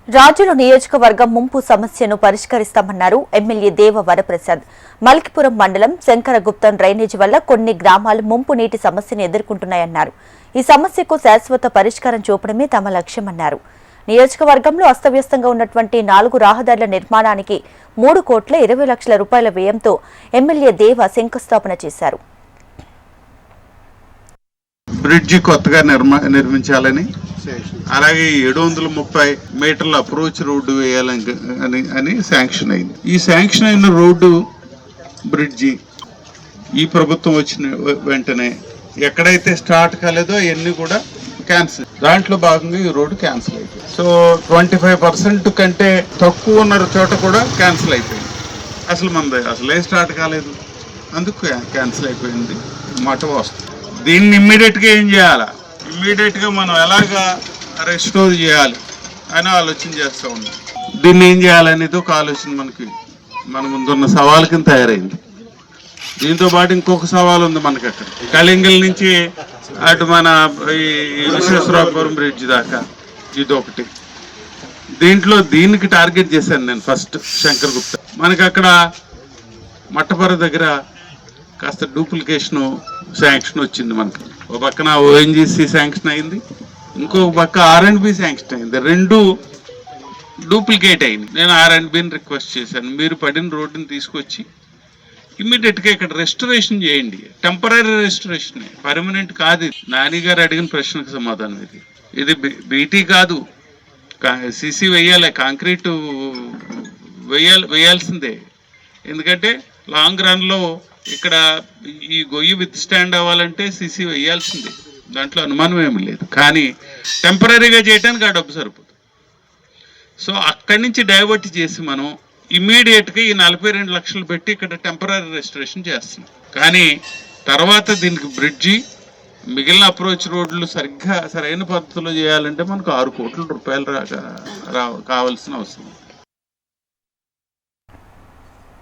రాజుల నియోజకవర్గం ముంపు సమస్యను పరిష్కరిస్తామన్నారు ఎమ్మెల్యే దేవ వరప్రసాద్. మల్కిపురం మండలం శంకరగుప్తం డ్రైనేజీ వల్ల కొన్ని గ్రామాలు ముంపు నీటి సమస్యను ఎదుర్కొంటున్నాయన్నారు. ఈ సమస్యకు శాశ్వత పరిష్కారం చూపడమే తమ లక్ష్యమన్నారు. నియోజకవర్గంలో అస్తవ్యస్తంగా ఉన్నటువంటి 4 రహదారుల నిర్మాణానికి 3,20,00,000 రూపాయల వ్యయంతో ఎమ్మెల్యే దేవ శంకుస్థాపన చేశారు. బ్రిడ్జి కొత్తగా నిర్మించాలని, అలాగే 730 మీటర్ల అప్రోచ్ రోడ్డు వేయాలని శాంక్షన్ అయింది. ఈ శాంక్షన్ అయిన రోడ్డు బ్రిడ్జి ఈ ప్రభుత్వం వచ్చిన వెంటనే ఎక్కడైతే స్టార్ట్ కాలేదో అవన్నీ కూడా క్యాన్సిల్. దాంట్లో భాగంగా ఈ రోడ్డు క్యాన్సిల్ అయిపోయింది. సో 25% కంటే తక్కువ ఉన్న చోట కూడా క్యాన్సిల్ అయిపోయింది. అసలు మనది అసలే స్టార్ట్ కాలేదు, అందుకు క్యాన్సిల్ అయిపోయింది మాట వస్తుంది. దీన్ని ఇమ్మీడియట్గా ఏం చేయాలా, ఇమ్మీడియట్గా మనం ఎలాగా రెస్టోర్ చేయాలి అని ఆలోచన చేస్తూ ఉన్నాం. దీన్ని ఏం చేయాలనేది ఒక ఆలోచన మన ముందున్న సవాల్ కింద తయారైంది. దీంతో పాటు ఇంకొక సవాల్ ఉంది మనకి. అక్కడ కలింగల్ నుంచి అటు మన ఈ విశ్వేశ్వరాపురం బ్రిడ్జ్ దాకా ఇదొకటి. దీనికి టార్గెట్ చేశాను నేను ఫస్ట్ శంకరగుప్త. మనకి అక్కడ మట్టపర దగ్గర కాస్త డూప్లికేషన్ శాంక్షన్ వచ్చింది. మనకి ఒక పక్కన ఓఎన్జీసీ శాంక్షన్ అయింది, ఇంకొక పక్క R&B శాంక్షన్ అయింది. 2 డూప్లికేట్ అయింది. నేను R&Bని రిక్వెస్ట్ చేశాను, మీరు పడిన రోడ్డుని తీసుకొచ్చి ఇమ్మీడియట్గా ఇక్కడ రెస్టరేషన్ చేయండి. టెంపరీ రెస్టరేషన్, పర్మనెంట్ కాదు. నాని గారు అడిగిన ప్రశ్నకు సమాధానం ఇది బీటీ కాదు, సిసి వేయాలి, కాంక్రీటు వేయాల్సిందే. ఎందుకంటే లాంగ్ రన్లో ఇక్కడ ఈ గొయ్యి విత్ స్టాండ్ అవ్వాలంటే సిసి వేయాల్సిందే, దాంట్లో అనుమానం ఏమి లేదు. కానీ టెంపరీగా చేయడానికి ఆ డబ్బు సరిపోదు. సో అక్కడి నుంచి డైవర్ట్ చేసి మనం ఇమ్మీడియట్గా ఈ 42 లక్షలు పెట్టి ఇక్కడ టెంపరీ రెస్టరేషన్ చేస్తున్నాం. కానీ తర్వాత దీనికి బ్రిడ్జి, మిగిలిన అప్రోచ్ రోడ్లు సరిగ్గా సరైన పద్ధతిలో చేయాలంటే మనకు 6 కోట్ల రూపాయలు కావాల్సిన అవసరం.